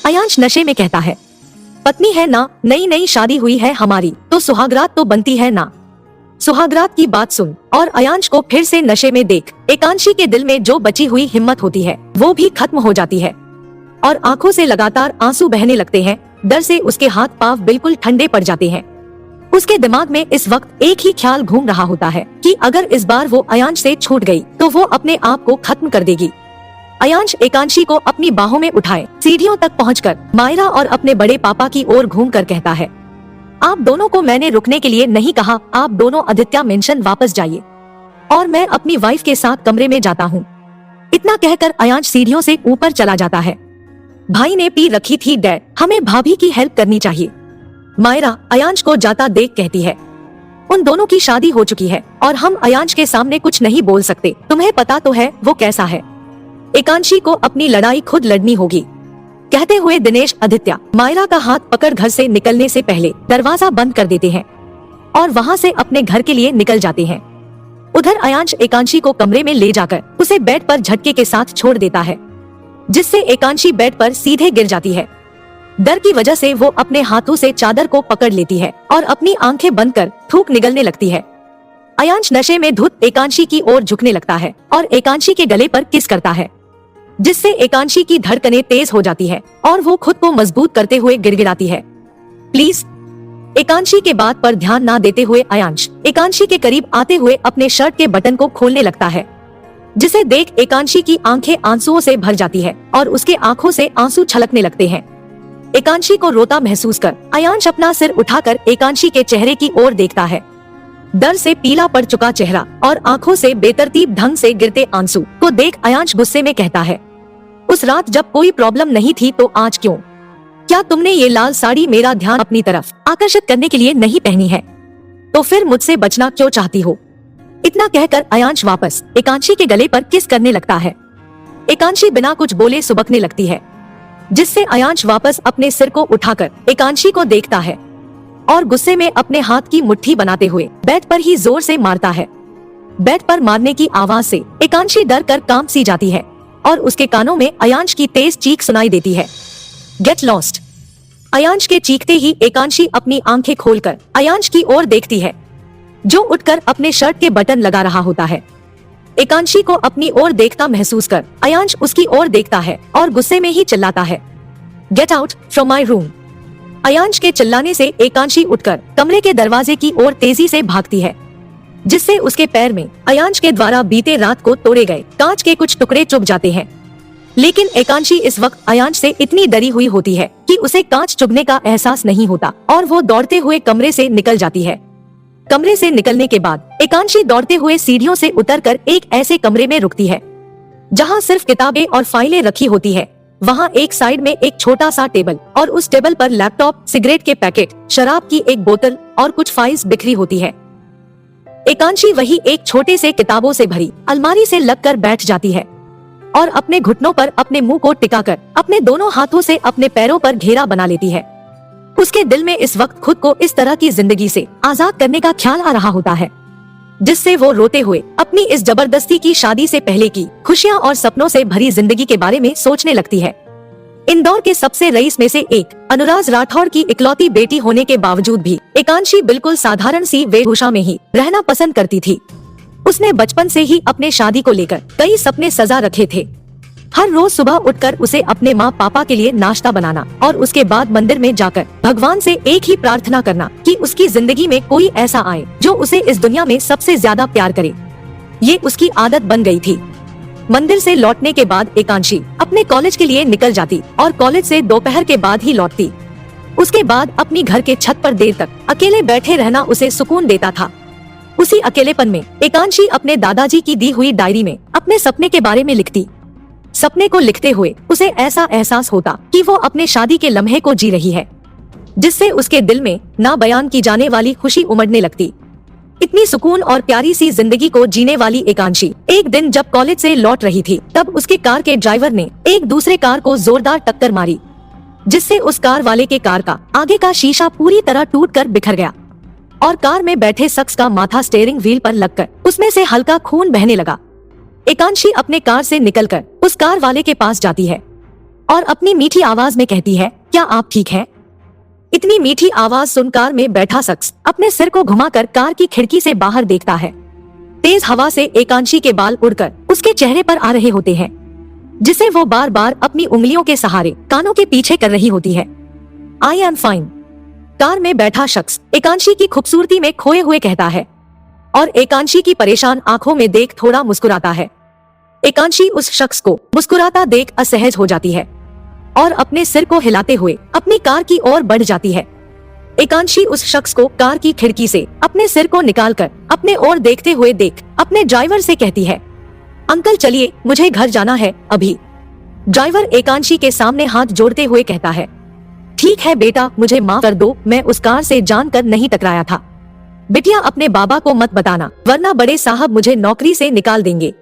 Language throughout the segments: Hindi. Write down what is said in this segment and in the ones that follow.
अयांश नशे में कहता है, पत्नी है ना, नई नई शादी हुई है हमारी, तो सुहागरात तो बनती है ना। सुहागरात की बात सुन और अयांश को फिर से नशे में देख एकांशी के दिल में जो बची हुई हिम्मत होती है वो भी खत्म हो जाती है और आंखों से लगातार आंसू बहने लगते हैं। डर से उसके हाथ पांव बिल्कुल ठंडे पड़ जाते हैं। उसके दिमाग में इस वक्त एक ही ख्याल घूम रहा होता है कि अगर इस बार वो अयांश से छूट गई तो वो अपने आप को खत्म कर देगी। अयांश एकांशी को अपनी बाहों में उठाए सीढ़ियों तक पहुंचकर मायरा और अपने बड़े पापा की ओर घूमकर कहता है, आप दोनों को मैंने रुकने के लिए नहीं कहा, आप दोनों आदित्य मेंशन वापस जाइए और मैं अपनी वाइफ के साथ कमरे में जाता हूँ। इतना कहकर अयांश सीढ़ियों से ऊपर चला जाता है। भाई ने पी रखी थी डैड, हमें भाभी की हेल्प करनी चाहिए। मायरा अयांश को जाता देख कहती है, उन दोनों की शादी हो चुकी है और हम अयांश के सामने कुछ नहीं बोल सकते, तुम्हें पता तो है वो कैसा है। एकांशी को अपनी लड़ाई खुद लड़नी होगी। कहते हुए दिनेश आदित्य मायरा का हाथ पकड़ घर से निकलने से पहले दरवाजा बंद कर देते हैं और वहां से अपने घर के लिए निकल जाते हैं। उधर अयांश एकांशी को कमरे में ले जाकर उसे बेड पर झटके के साथ छोड़ देता है, जिससे एकांशी बेड पर सीधे गिर जाती है। डर की वजह से वो अपने हाथों से चादर को पकड़ लेती है और अपनी आंखें बंद कर थूक निगलने लगती है। अयांश नशे में धुत एकांशी की ओर झुकने लगता है और एकांशी के गले पर किस करता है, जिससे एकांशी की धड़कनें तेज हो जाती है और वो खुद को मजबूत करते हुए गिड़गिड़ाती है, प्लीज। एकांशी के बात पर ध्यान ना देते हुए अयांश एकांशी के करीब आते हुए अपने शर्ट के बटन को खोलने लगता है, जिसे देख एकांशी की आंखें आंसुओं से भर जाती है और उसके आंखों से आंसू छलकने लगते हैं। एकांशी को रोता महसूस कर अयांश अपना सिर उठाकर एकांशी के चेहरे की ओर देखता है। डर से पीला पड़ चुका चेहरा और आंखों से बेतरतीब ढंग से गिरते आंसू को देख अयांश गुस्से में कहता है, उस रात जब कोई प्रॉब्लम नहीं थी तो आज क्यों? क्या तुमने ये लाल साड़ी मेरा ध्यान अपनी तरफ आकर्षित करने के लिए नहीं पहनी है? तो फिर मुझसे बचना क्यों चाहती हो? इतना कहकर अयांश वापस एकांशी के गले पर किस करने लगता है। एकांशी बिना कुछ बोले सुबकने लगती है, जिससे अयांश वापस अपने सिर को उठाकर एकांशी को देखता है और गुस्से में अपने हाथ की मुट्ठी बनाते हुए बेड पर ही जोर से मारता है। बेड पर मारने की आवाज से एकांशी डर कर कांप सी जाती है और उसके कानों में अयांश की तेज चीख सुनाई देती है, गेट लॉस्ट। अयांश के चीखते ही एकांशी अपनी आंखें खोलकर अयांश की ओर देखती है, जो उठकर अपने शर्ट के बटन लगा रहा होता है। एकांशी को अपनी ओर देखता महसूस कर अयांश उसकी ओर देखता है और गुस्से में ही चिल्लाता है, get out from my room. Ayansh के चिल्लाने से एकांशी उठकर कमरे के दरवाजे की ओर तेजी से भागती है, जिससे उसके पैर में अयांश के द्वारा बीते रात को तोड़े गए कांच के कुछ टुकड़े चुभ जाते हैं। लेकिन एकांशी इस वक्त अयांश से इतनी डरी हुई होती है कि उसे कांच चुभने का एहसास नहीं होता और वो दौड़ते हुए कमरे से निकल जाती है। कमरे से निकलने के बाद एकांशी दौड़ते हुए सीढ़ियों से उतरकर एक ऐसे कमरे में रुकती है जहां सिर्फ किताबें और फाइलें रखी होती है। वहां एक साइड में एक छोटा सा टेबल और उस टेबल पर लैपटॉप, सिगरेट के पैकेट, शराब की एक बोतल और कुछ फाइल्स बिखरी होती है। एकांशी वही एक छोटे से किताबों से भरी अलमारी से लगकर बैठ जाती है और अपने घुटनों पर अपने मुंह को टिकाकर अपने दोनों हाथों से अपने पैरों पर घेरा बना लेती है। उसके दिल में इस वक्त खुद को इस तरह की जिंदगी से आजाद करने का ख्याल आ रहा होता है, जिससे वो रोते हुए अपनी इस जबरदस्ती की शादी से पहले की खुशियां और सपनों से भरी जिंदगी के बारे में सोचने लगती है। इंदौर के सबसे रईस में से एक अनुराज राठौड़ की इकलौती बेटी होने के बावजूद भी एकांशी बिल्कुल साधारण सी वेशभूषा में ही रहना पसंद करती थी। उसने बचपन से ही अपने शादी को लेकर कई सपने सजा रखे थे। हर रोज सुबह उठकर उसे अपने माँ पापा के लिए नाश्ता बनाना और उसके बाद मंदिर में जाकर भगवान से एक ही प्रार्थना करना कि उसकी जिंदगी में कोई ऐसा आए जो उसे इस दुनिया में सबसे ज्यादा प्यार करे। ये उसकी आदत बन गई थी। मंदिर से लौटने के बाद एकांशी अपने कॉलेज के लिए निकल जाती और कॉलेज से दोपहर के बाद ही लौटती। उसके बाद अपनी घर के छत पर देर तक अकेले बैठे रहना उसे सुकून देता था। उसी अकेलेपन में एकांशी अपने दादाजी की दी हुई डायरी में अपने सपने के बारे में लिखती। सपने को लिखते हुए उसे ऐसा एहसास होता कि वो अपने शादी के लम्हे को जी रही है, जिससे उसके दिल में ना बयान की जाने वाली खुशी उमड़ने लगती। इतनी सुकून और प्यारी सी जिंदगी को जीने वाली एकांशी एक दिन जब कॉलेज से लौट रही थी, तब उसके कार के ड्राइवर ने एक दूसरे कार को जोरदार टक्कर मारी, जिससे उस कार वाले के कार का आगे का शीशा पूरी तरह टूटकर बिखर गया और कार में बैठे शख्स का माथा स्टीयरिंग व्हील पर लगकर उसमें से हल्का खून बहने लगा। एकांशी अपने कार से निकलकर उस कार वाले के पास जाती है और अपनी मीठी आवाज में कहती है, क्या आप ठीक हैं? इतनी मीठी आवाज सुन कार में बैठा शख्स अपने सिर को घुमाकर कार की खिड़की से बाहर देखता है। तेज हवा से एकांशी के बाल उड़कर उसके चेहरे पर आ रहे होते हैं, जिसे वो बार बार अपनी उंगलियों के सहारे कानों के पीछे कर रही होती है। I am fine. कार में बैठा शख्स एकांशी की खूबसूरती में खोए हुए कहता है और एकांशी की परेशान आंखों में देख थोड़ा मुस्कुराता है। एकांशी उस शख्स को मुस्कुराता देख असहज हो जाती है और अपने सिर को हिलाते हुए अपनी कार की ओर बढ़ जाती है। एकांशी उस शख्स को कार की खिड़की से अपने सिर को निकालकर अपने ओर देखते हुए देख अपने ड्राइवर से कहती है, अंकल चलिए, मुझे घर जाना है अभी। ड्राइवर एकांशी के सामने हाथ जोड़ते हुए कहता है, ठीक है बेटा, मुझे माफ कर दो, मैं उस कार से जानकर नहीं टकराया था। बिटिया अपने बाबा को मत बताना, वरना बड़े साहब मुझे नौकरी से निकाल देंगे।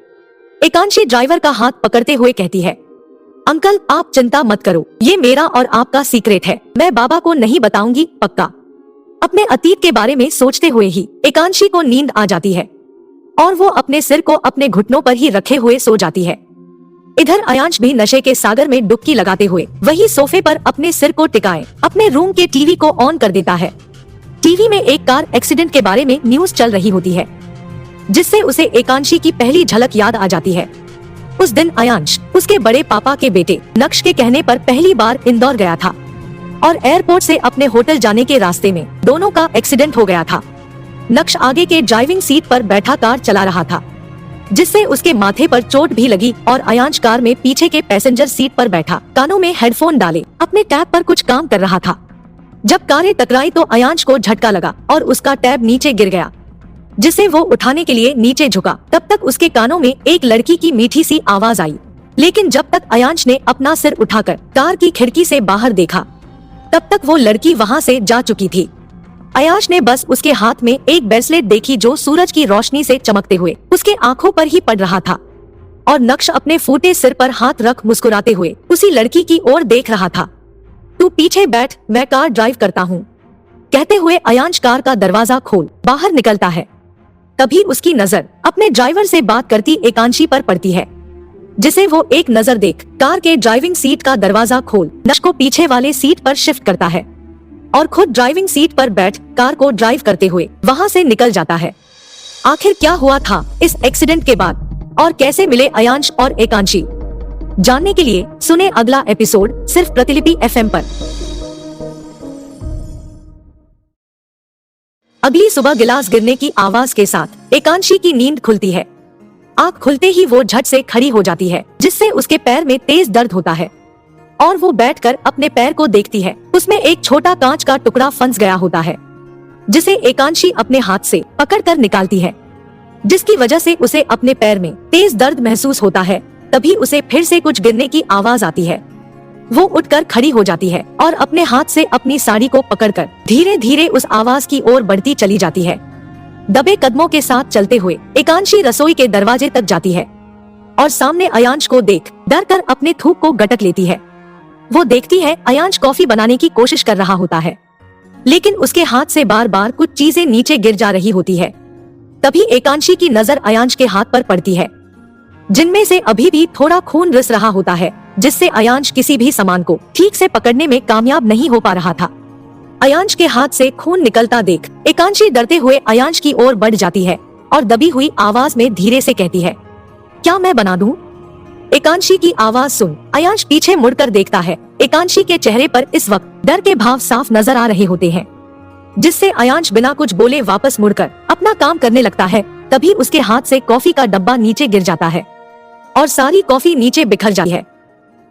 एकांशी ड्राइवर का हाथ पकड़ते हुए कहती है, अंकल आप चिंता मत करो, ये मेरा और आपका सीक्रेट है, मैं बाबा को नहीं बताऊंगी, पक्का। अपने अतीत के बारे में सोचते हुए ही एकांशी को नींद आ जाती है और वो अपने सिर को अपने घुटनों पर ही रखे हुए सो जाती है। इधर अयांश भी नशे के सागर में डुबकी लगाते हुए वही सोफे पर अपने सिर को टिकाए अपने रूम के टीवी को ऑन कर देता है। टीवी में एक कार एक्सीडेंट के बारे में न्यूज चल रही होती है, जिससे उसे एकांशी की पहली झलक याद आ जाती है। उस दिन अयांश उसके बड़े पापा के बेटे नक्श के कहने पर पहली बार इंदौर गया था और एयरपोर्ट से अपने होटल जाने के रास्ते में दोनों का एक्सीडेंट हो गया था। नक्श आगे के ड्राइविंग सीट पर बैठा कार चला रहा था, जिससे उसके माथे पर चोट भी लगी और अयांश कार में पीछे के पैसेंजर सीट पर बैठा कानों में हेडफोन डाले अपने टैब पर कुछ काम कर रहा था। जब कारें टकराई तो अयांश को झटका लगा और उसका टैब नीचे गिर गया, जिसे वो उठाने के लिए नीचे झुका। तब तक उसके कानों में एक लड़की की मीठी सी आवाज आई, लेकिन जब तक अयांश ने अपना सिर उठाकर कार की खिड़की से बाहर देखा, तब तक वो लड़की वहाँ से जा चुकी थी। अयांश ने बस उसके हाथ में एक ब्रेसलेट देखी जो सूरज की रोशनी से चमकते हुए उसके आंखों पर ही पड़ रहा था और नक्श अपने फूटे सिर पर हाथ रख मुस्कुराते हुए उसी लड़की की ओर देख रहा था। तू पीछे बैठ, मैं कार ड्राइव करता हूँ, कहते हुए अयांश कार का दरवाजा खोल बाहर निकलता है। तभी उसकी नजर अपने ड्राइवर से बात करती एकांशी पर पड़ती है, जिसे वो एक नजर देख कार के ड्राइविंग सीट का दरवाजा खोल नक्श को पीछे वाले सीट पर शिफ्ट करता है और खुद ड्राइविंग सीट पर बैठ कार को ड्राइव करते हुए वहाँ से निकल जाता है। आखिर क्या हुआ था इस एक्सीडेंट के बाद और कैसे मिले अयांश और एकांशी, जानने के लिए सुने अगला एपिसोड सिर्फ प्रतिलिपि FM पर। अगली सुबह गिलास गिरने की आवाज के साथ एकांशी की नींद खुलती है। आँख खुलते ही वो झट से खड़ी हो जाती है, जिससे उसके पैर में तेज दर्द होता है और वो बैठकर अपने पैर को देखती है। उसमें एक छोटा कांच का टुकड़ा फंस गया होता है, जिसे एकांशी अपने हाथ से पकड़कर निकालती है, जिसकी वजह से उसे अपने पैर में तेज दर्द महसूस होता है। तभी उसे फिर से कुछ गिरने की आवाज आती है। वो उठकर खड़ी हो जाती है और अपने हाथ से अपनी साड़ी को पकड़कर धीरे धीरे उस आवाज की ओर बढ़ती चली जाती है। दबे कदमों के साथ चलते हुए एकांशी रसोई के दरवाजे तक जाती है और सामने अयांश को देख डर कर अपने थूक को गटक लेती है। वो देखती है अयांश कॉफी बनाने की कोशिश कर रहा होता है, लेकिन उसके हाथ से बार बार कुछ चीजें नीचे गिर जा रही होती है। तभी एकांशी की नजर अयांश के हाथ पर पड़ती है, जिनमें से अभी भी थोड़ा खून रिस रहा होता है, जिससे अयांश किसी भी सामान को ठीक से पकड़ने में कामयाब नहीं हो पा रहा था। अयांश के हाथ से खून निकलता देख एकांशी डरते हुए अयांश की ओर बढ़ जाती है और दबी हुई आवाज में धीरे से कहती है, क्या मैं बना दूं? एकांशी की आवाज सुन अयांश पीछे मुड़कर देखता है। एकांशी के चेहरे पर इस वक्त डर के भाव साफ नजर आ रहे होते हैं, जिससे अयांश बिना कुछ बोले वापस मुड़कर अपना काम करने लगता है। तभी उसके हाथ से कॉफी का डब्बा नीचे गिर जाता है और सारी कॉफी नीचे बिखर जाती है।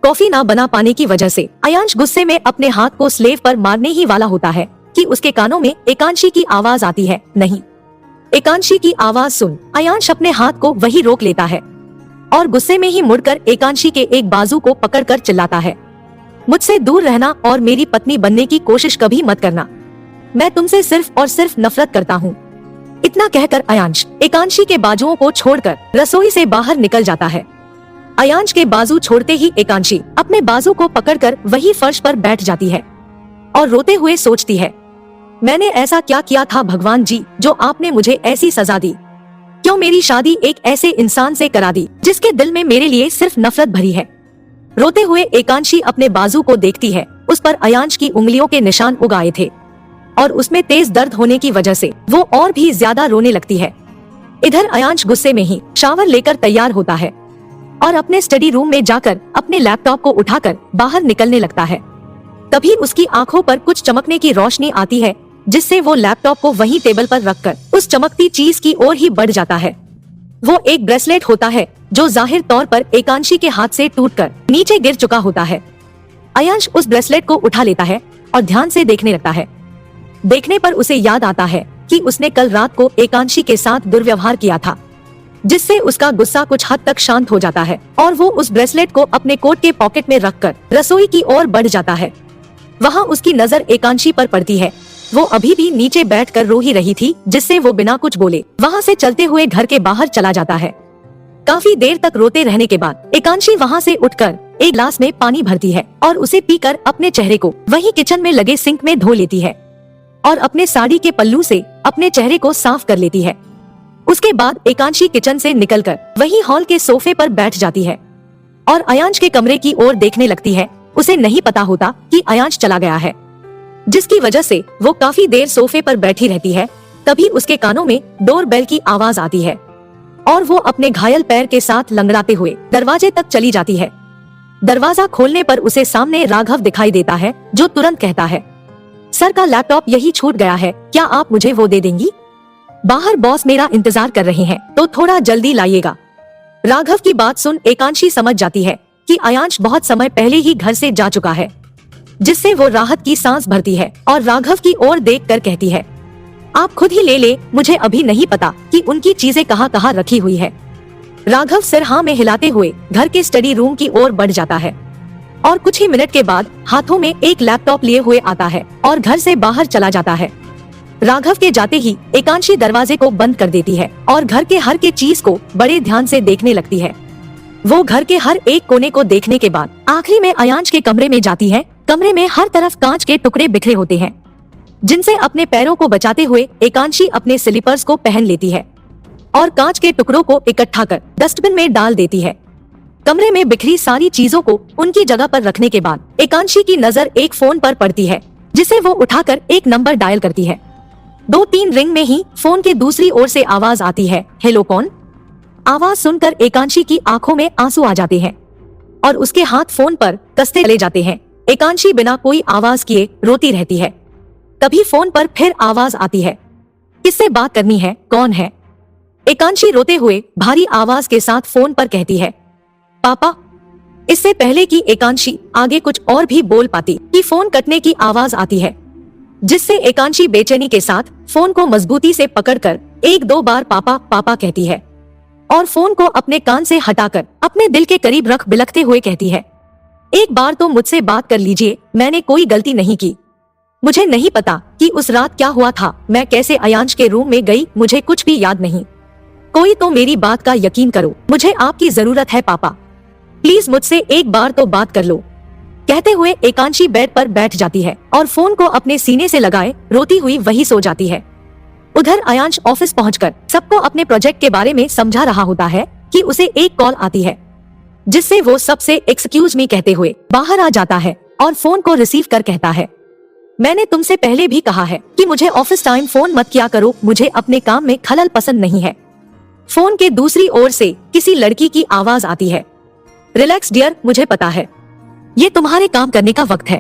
कॉफी ना बना पाने की वजह से अयांश गुस्से में अपने हाथ को स्लेव पर मारने ही वाला होता है कि उसके कानों में एकांशी की आवाज आती है, नहीं। एकांशी की आवाज सुन अयांश अपने हाथ को वही रोक लेता है और गुस्से में ही मुड़कर एकांशी के एक बाजू को पकड़कर चिल्लाता है, मुझसे दूर रहना और मेरी पत्नी बनने की कोशिश कभी मत करना। मैं तुमसे सिर्फ और सिर्फ नफरत करता हूँ। इतना कहकर अयांश एकांशी के बाजुओं को छोड़कर रसोई से बाहर निकल जाता है। अयांश के बाजू छोड़ते ही एकांशी अपने बाजू को पकड़कर वही फर्श पर बैठ जाती है और रोते हुए सोचती है, मैंने ऐसा क्या किया था भगवान जी जो आपने मुझे ऐसी सजा दी? क्यों मेरी शादी एक ऐसे इंसान से करा दी जिसके दिल में मेरे लिए सिर्फ नफरत भरी है? रोते हुए एकांशी अपने बाजू को देखती है। उस पर अयांश की उंगलियों के निशान उगाए थे और उसमें तेज दर्द होने की वजह से वो और भी ज्यादा रोने लगती है। इधर अयांश गुस्से में ही शावर लेकर तैयार होता है और अपने स्टडी रूम में जाकर अपने लैपटॉप को उठाकर बाहर निकलने लगता है। तभी उसकी आंखों पर कुछ चमकने की रोशनी आती है, जिससे वो लैपटॉप को वहीं टेबल पर रखकर उस चमकती चीज की ओर ही बढ़ जाता है। वो एक ब्रेसलेट होता है जो जाहिर तौर पर एकांशी के हाथ से टूटकर नीचे गिर चुका होता है। अयांश उस ब्रेसलेट को उठा लेता है और ध्यान से देखने लगता है। देखने पर उसे याद आता है कि उसने कल रात को एकांशी के साथ दुर्व्यवहार किया था, जिससे उसका गुस्सा कुछ हद तक शांत हो जाता है और वो उस ब्रेसलेट को अपने कोट के पॉकेट में रखकर रसोई की ओर बढ़ जाता है। वहाँ उसकी नजर एकांशी पर पड़ती है। वो अभी भी नीचे बैठकर रो ही रही थी, जिससे वो बिना कुछ बोले वहाँ से चलते हुए घर के बाहर चला जाता है। काफी देर तक रोते रहने के बाद एकांशी वहाँ से उठकर एक ग्लास में पानी भरती है और उसे पीकर अपने चेहरे को वहीं किचन में लगे सिंक में धो लेती है और अपने साड़ी के पल्लू से अपने चेहरे को साफ कर लेती है। उसके बाद एकांशी किचन से निकलकर वहीं हॉल के सोफे पर बैठ जाती है और अयांश के कमरे की ओर देखने लगती है। उसे नहीं पता होता कि अयांश चला गया है, जिसकी वजह से वो काफी देर सोफे पर बैठी रहती है। तभी उसके कानों में डोरबेल की आवाज आती है और वो अपने घायल पैर के साथ लंगड़ाते हुए दरवाजे तक चली जाती है। दरवाजा खोलने पर उसे सामने राघव दिखाई देता है, जो तुरंत कहता है, सर का लैपटॉप यही छूट गया है, क्या आप मुझे वो दे देंगी? बाहर बॉस मेरा इंतजार कर रहे हैं, तो थोड़ा जल्दी लाइएगा। राघव की बात सुन एकांशी समझ जाती है कि अयांश बहुत समय पहले ही घर से जा चुका है, जिससे वो राहत की सांस भरती है और राघव की ओर देखकर कहती है, आप खुद ही ले, मुझे अभी नहीं पता कि उनकी चीजें कहाँ कहाँ रखी हुई है। राघव सिर हाँ में हिलाते हुए घर के स्टडी रूम की ओर बढ़ जाता है और कुछ ही मिनट के बाद हाथों में एक लैपटॉप लिए हुए आता है और घर से बाहर चला जाता है। राघव के जाते ही एकांशी दरवाजे को बंद कर देती है और घर के हर के चीज को बड़े ध्यान से देखने लगती है। वो घर के हर एक कोने को देखने के बाद आखिरी में अयांश के कमरे में जाती है। कमरे में हर तरफ कांच के टुकड़े बिखरे होते हैं, जिनसे अपने पैरों को बचाते हुए एकांशी अपने स्लीपर्स को पहन लेती है और कांच के टुकड़ों को इकट्ठा कर डस्टबिन में डाल देती है। कमरे में बिखरी सारी चीजों को उनकी जगह पर रखने के बाद एकांशी की नजर एक फोन पर पड़ती है, जिसे वो उठाकर एक नंबर डायल करती है। 2-3 रिंग में ही फोन के दूसरी ओर से आवाज आती है, हेलो कौन? आवाज सुनकर एकांशी की आंखों में आंसू आ जाते हैं और उसके हाथ फोन पर कसते चले जाते हैं। एकांशी बिना कोई आवाज किए रोती रहती है। तभी फोन पर फिर आवाज आती है, किससे बात करनी है, कौन है? एकांशी रोते हुए भारी आवाज के साथ फोन पर कहती है, पापा। इससे पहले कि एकांशी आगे कुछ और भी बोल पाती कि फोन कटने की आवाज आती है, जिससे एकांशी बेचैनी के साथ फोन को मजबूती से पकड़कर 1-2 बार पापा पापा कहती है और फोन को अपने कान से हटाकर अपने दिल के करीब रख बिलखते हुए कहती है, एक बार तो मुझसे बात कर लीजिए, मैंने कोई गलती नहीं की। मुझे नहीं पता कि उस रात क्या हुआ था, मैं कैसे अयांश के रूम में गई, मुझे कुछ भी याद नहीं। कोई तो मेरी बात का यकीन करो, मुझे आपकी जरूरत है पापा, प्लीज मुझसे एक बार तो बात कर लो। कहते हुए एकांशी बेड पर बैठ जाती है और फोन को अपने सीने से लगाए रोती हुई वही सो जाती है। उधर अयांश ऑफिस पहुंचकर सबको अपने प्रोजेक्ट के बारे में समझा रहा होता है कि उसे एक कॉल आती है, जिससे वो सबसे एक्सक्यूज मी कहते हुए बाहर आ जाता है और फोन को रिसीव कर कहता है, मैंने तुमसे पहले भी कहा है कि मुझे ऑफिस टाइम फोन मत किया करो, मुझे अपने काम में खलल पसंद नहीं है। फोन के दूसरी ओर से किसी लड़की की आवाज आती है, रिलैक्स डियर, मुझे पता है ये तुम्हारे काम करने का वक्त है,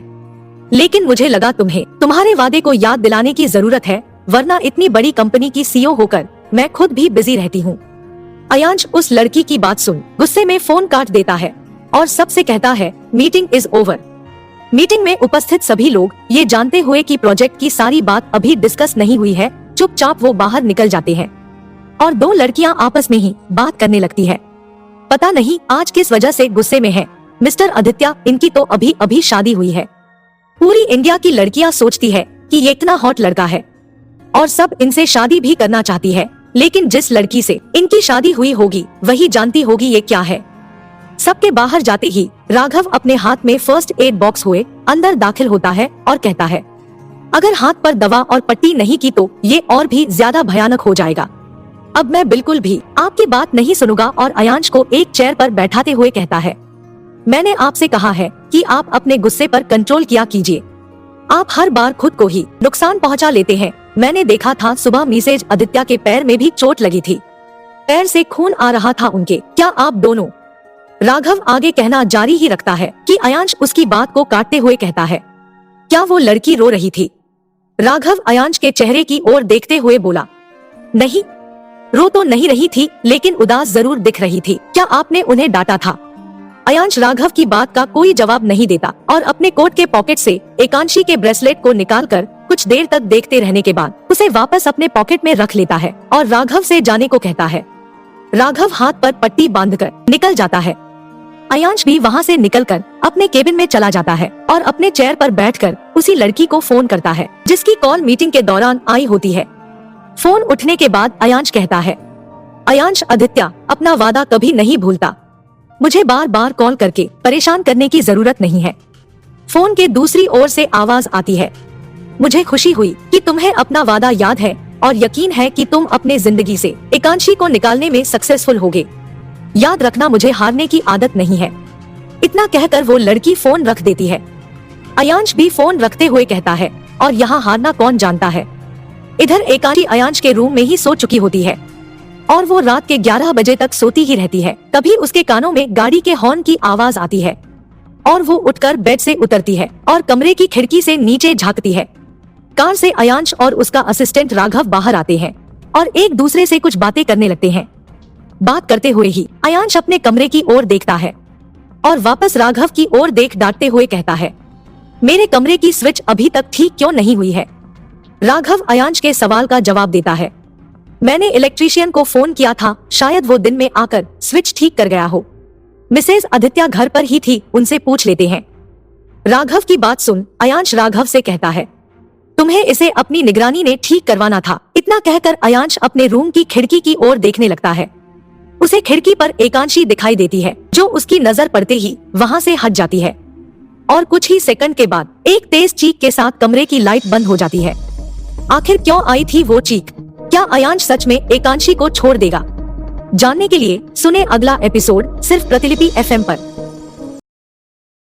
लेकिन मुझे लगा तुम्हें तुम्हारे वादे को याद दिलाने की जरूरत है, वरना इतनी बड़ी कंपनी की सीईओ होकर मैं खुद भी बिजी रहती हूँ। अयांश उस लड़की की बात सुन गुस्से में फोन काट देता है और सबसे कहता है, मीटिंग इज ओवर। मीटिंग में उपस्थित सभी लोग ये जानते हुए कि प्रोजेक्ट की सारी बात अभी डिस्कस नहीं हुई है, चुपचाप वो बाहर निकल जाते हैं और 2 लड़कियां आपस में ही बात करने लगती है। पता नहीं आज किस वजह से गुस्से में है मिस्टर आदित्य, इनकी तो अभी अभी शादी हुई है। पूरी इंडिया की लड़कियां सोचती है कि ये इतना हॉट लड़का है और सब इनसे शादी भी करना चाहती है, लेकिन जिस लड़की से इनकी शादी हुई होगी वही जानती होगी ये क्या है। सबके बाहर जाते ही राघव अपने हाथ में फर्स्ट एड बॉक्स हुए अंदर दाखिल होता है और कहता है, अगर हाथ पर दवा और पट्टी नहीं की तो ये और भी ज्यादा भयानक हो जाएगा। अब मैं बिल्कुल भी आपकी बात नहीं सुनूंगा और अयांश को एक चेयर पर बैठाते हुए कहता है, मैंने आपसे कहा है कि आप अपने गुस्से पर कंट्रोल किया कीजिए। आप हर बार खुद को ही नुकसान पहुंचा लेते हैं। मैंने देखा था सुबह मिसेज आदित्य के पैर में भी चोट लगी थी, पैर से खून आ रहा था उनके। क्या आप दोनों? राघव आगे कहना जारी ही रखता है कि अयांश उसकी बात को काटते हुए कहता है, क्या वो लड़की रो रही थी? राघव अयांश के चेहरे की ओर देखते हुए बोला, नहीं, रो तो नहीं रही थी, लेकिन उदास जरूर दिख रही थी। क्या आपने उन्हें डांटा था? अयांश राघव की बात का कोई जवाब नहीं देता और अपने कोट के पॉकेट से एकांशी के ब्रेसलेट को निकालकर कुछ देर तक देखते रहने के बाद उसे वापस अपने पॉकेट में रख लेता है और राघव से जाने को कहता है। राघव हाथ पर पट्टी बांधकर निकल जाता है। अयांश भी वहाँ से निकलकर अपने केबिन में चला जाता है और अपने चेयर पर बैठकर उसी लड़की को फोन करता है जिसकी कॉल मीटिंग के दौरान आई होती है। फोन उठने के बाद अयांश कहता है, अयांश आदित्य अपना वादा कभी नहीं भूलता, मुझे बार बार कॉल करके परेशान करने की जरूरत नहीं है। फोन के दूसरी ओर से आवाज आती है, मुझे खुशी हुई कि तुम्हें अपना वादा याद है और यकीन है कि तुम अपने जिंदगी से एकांशी को निकालने में सक्सेसफुल होगे। याद रखना, मुझे हारने की आदत नहीं है। इतना कहकर वो लड़की फोन रख देती है। अयांश भी फोन रखते हुए कहता है, और यहाँ हारना कौन जानता है। इधर एकांशी अयांश के रूम में ही सो चुकी होती है और वो रात के 11 बजे तक सोती ही रहती है। तभी उसके कानों में गाड़ी के हॉर्न की आवाज आती है और वो उठकर बेड से उतरती है और कमरे की खिड़की से नीचे झांकती है। कार से अयांश और उसका असिस्टेंट राघव बाहर आते हैं और एक दूसरे से कुछ बातें करने लगते हैं। बात करते हुए ही अयांश अपने कमरे की ओर देखता है और वापस राघव की ओर देख डांटते हुए कहता है, मेरे कमरे की स्विच अभी तक ठीक क्यों नहीं हुई है? राघव अयांश के सवाल का जवाब देता है, मैंने इलेक्ट्रीशियन को फोन किया था, शायद वो दिन में आकर स्विच ठीक कर गया हो। मिसेज आदित्य घर पर ही थी, उनसे पूछ लेते हैं। राघव की बात सुन अयांश राघव से कहता है, तुम्हें इसे अपनी निगरानी ने ठीक करवाना था। इतना कहकर अयांश अपने रूम की खिड़की की ओर देखने लगता है। उसे खिड़की पर एकांशी दिखाई देती है जो उसकी नजर पड़ते ही वहाँ से हट जाती है और कुछ ही सेकंड के बाद एक तेज चीख के साथ कमरे की लाइट बंद हो जाती है। आखिर क्यों आई थी वो चीख? क्या अयांश सच में एकांशी को छोड़ देगा? जानने के लिए सुने अगला एपिसोड सिर्फ प्रतिलिपि FM पर।